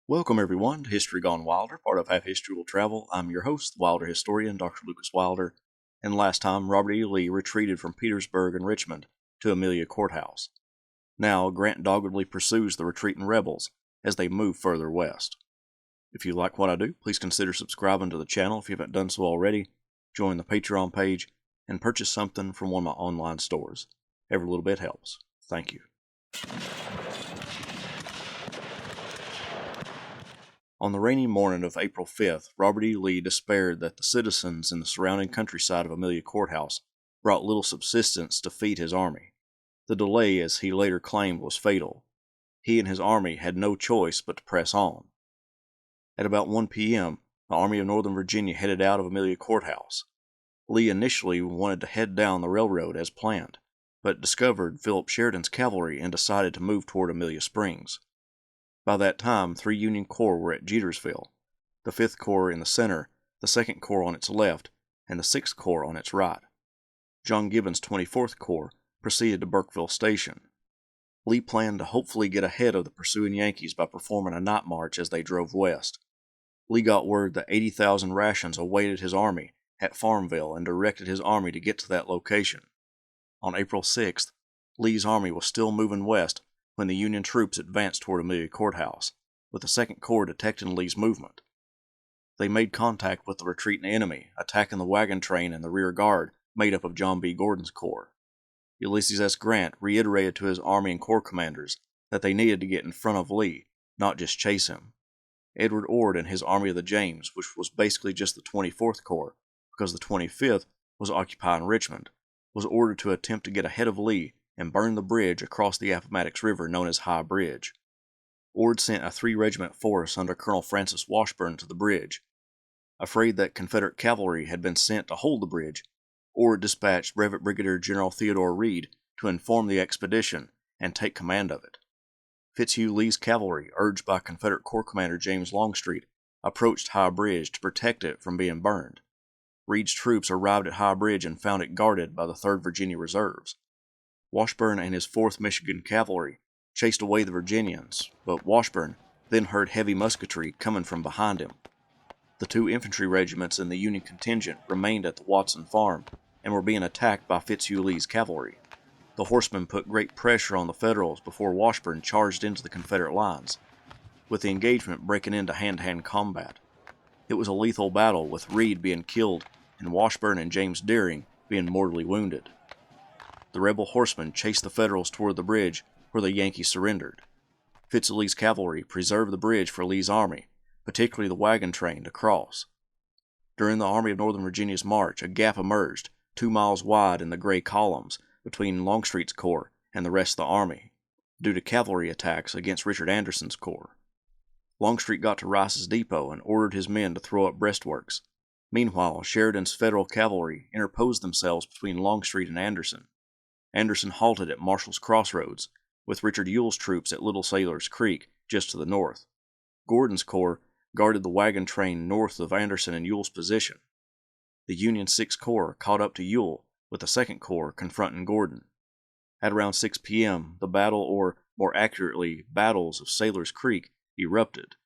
Welcome everyone to History Gone Wilder, part of Half History Will Travel. I'm your host, the Wilder historian, Dr. Lucas Wilder, and last time Robert E. Lee retreated from Petersburg and Richmond to Amelia Courthouse. Now Grant doggedly pursues the retreating rebels as they move further west. If you like what I do, please consider subscribing to the channel if you haven't done so already, join the Patreon page, and purchase something from one of my online stores. Every little bit helps. Thank you. On the rainy morning of April 5th, Robert E. Lee despaired that the citizens in the surrounding countryside of Amelia Courthouse brought little subsistence to feed his army. The delay, as he later claimed, was fatal. He and his army had no choice but to press on. At about 1 p.m., the Army of Northern Virginia headed out of Amelia Courthouse. Lee initially wanted to head down the railroad as planned, but discovered Philip Sheridan's cavalry and decided to move toward Amelia Springs. By that time, 3 Union Corps were at Jetersville, the 5th Corps in the center, the 2nd Corps on its left, and the 6th Corps on its right. John Gibbon's 24th Corps proceeded to Burkeville Station. Lee planned to hopefully get ahead of the pursuing Yankees by performing a night march as they drove west. Lee got word that 80,000 rations awaited his army at Farmville and directed his army to get to that location. On April 6th, Lee's army was still moving west when the Union troops advanced toward Amelia Courthouse, with the 2nd Corps detecting Lee's movement. They made contact with the retreating enemy, attacking the wagon train and the rear guard made up of John B. Gordon's corps. Ulysses S. Grant reiterated to his army and corps commanders that they needed to get in front of Lee, not just chase him. Edward Ord and his Army of the James, which was basically just the 24th Corps, because the 25th was occupying Richmond, was ordered to attempt to get ahead of Lee and burn the bridge across the Appomattox River known as High Bridge. Ord sent a 3-regiment force under Colonel Francis Washburn to the bridge. Afraid that Confederate cavalry had been sent to hold the bridge, Ord dispatched Brevet Brigadier General Theodore Reed to inform the expedition and take command of it. Fitzhugh Lee's cavalry, urged by Confederate Corps Commander James Longstreet, approached High Bridge to protect it from being burned. Reed's troops arrived at High Bridge and found it guarded by the 3rd Virginia Reserves. Washburn and his 4th Michigan Cavalry chased away the Virginians, but Washburn then heard heavy musketry coming from behind him. The 2 infantry regiments in the Union contingent remained at the Watson Farm and were being attacked by Fitzhugh Lee's cavalry. The horsemen put great pressure on the Federals before Washburn charged into the Confederate lines, with the engagement breaking into hand-to-hand combat. It was a lethal battle, with Reed being killed and Washburn and James Deering being mortally wounded. The rebel horsemen chased the Federals toward the bridge, where the Yankees surrendered. Fitzhugh cavalry preserved the bridge for Lee's army, particularly the wagon train, to cross. During the Army of Northern Virginia's march, a gap emerged, 2 miles wide in the gray columns, between Longstreet's corps and the rest of the army, due to cavalry attacks against Richard Anderson's corps. Longstreet got to Rice's Depot and ordered his men to throw up breastworks. Meanwhile, Sheridan's Federal cavalry interposed themselves between Longstreet and Anderson. Anderson halted at Marshall's Crossroads, with Richard Ewell's troops at Little Sailor's Creek, just to the north. Gordon's corps guarded the wagon train north of Anderson and Ewell's position. The Union 6th Corps caught up to Ewell, with the 2nd Corps confronting Gordon. At around 6 p.m., the battle, or more accurately, battles of Sailor's Creek, erupted.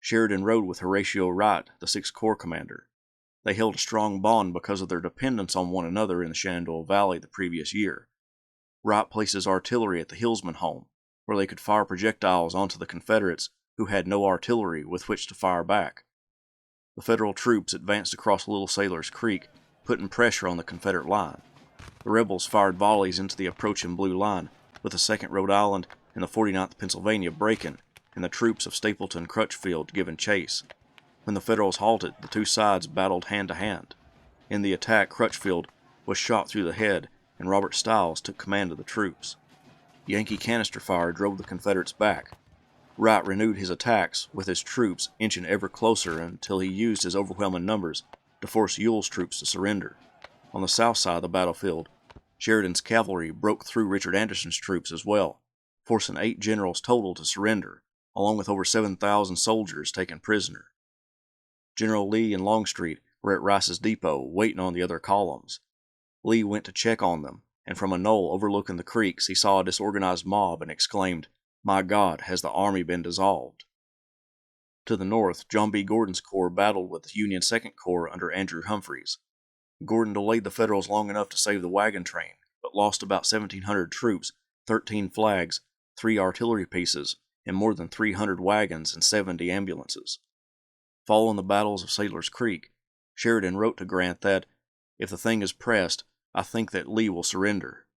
Sheridan rode with Horatio Wright, the 6th Corps commander. They held a strong bond because of their dependence on one another in the Shenandoah Valley the previous year. Wright placed his artillery at the Hillsman home, where they could fire projectiles onto the Confederates who had no artillery with which to fire back. The Federal troops advanced across Little Sailor's Creek, putting pressure on the Confederate line. The rebels fired volleys into the approaching blue line, with the 2nd Rhode Island and the 49th Pennsylvania breaking, and the troops of Stapleton Crutchfield giving chase. When the Federals halted, the 2 sides battled hand to hand. In the attack, Crutchfield was shot through the head, and Robert Stiles took command of the troops. Yankee canister fire drove the Confederates back. Wright renewed his attacks, with his troops inching ever closer until he used his overwhelming numbers to force Ewell's troops to surrender. On the south side of the battlefield, Sheridan's cavalry broke through Richard Anderson's troops as well, forcing 8 generals total to surrender, along with over 7,000 soldiers taken prisoner. General Lee and Longstreet were at Rice's Depot, waiting on the other columns. Lee went to check on them, and from a knoll overlooking the creeks he saw a disorganized mob and exclaimed, "My God, has the army been dissolved?" To the north, John B. Gordon's corps battled with the Union Second Corps under Andrew Humphreys. Gordon delayed the Federals long enough to save the wagon train, but lost about 1,700 troops, 13 flags, 3 artillery pieces, and more than 300 wagons and 70 ambulances. Following the battles of Sailor's Creek, Sheridan wrote to Grant that, "If the thing is pressed, I think that Lee will surrender."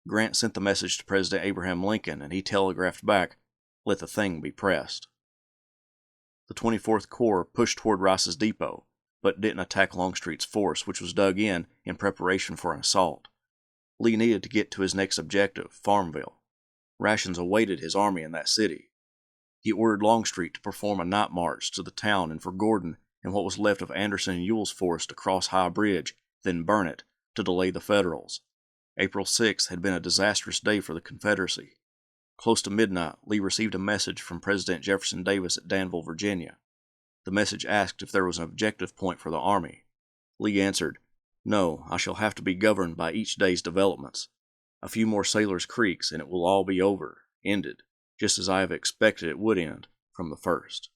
Grant sent the message to President Abraham Lincoln, and he telegraphed back, "Let the thing be pressed." The 24th Corps pushed toward Rice's Depot, but didn't attack Longstreet's force, which was dug in preparation for an assault. Lee needed to get to his next objective, Farmville. Rations awaited his army in that city. He ordered Longstreet to perform a night march to the town and for Gordon and what was left of Anderson and Ewell's force to cross High Bridge, then burn it, to delay the Federals. April 6th had been a disastrous day for the Confederacy. Close to midnight, Lee received a message from President Jefferson Davis at Danville, Virginia. The message asked if there was an objective point for the Army. Lee answered, "No, I shall have to be governed by each day's developments. A few more Sailor's Creeks and it will all be over, ended, just as I have expected it would end from the first."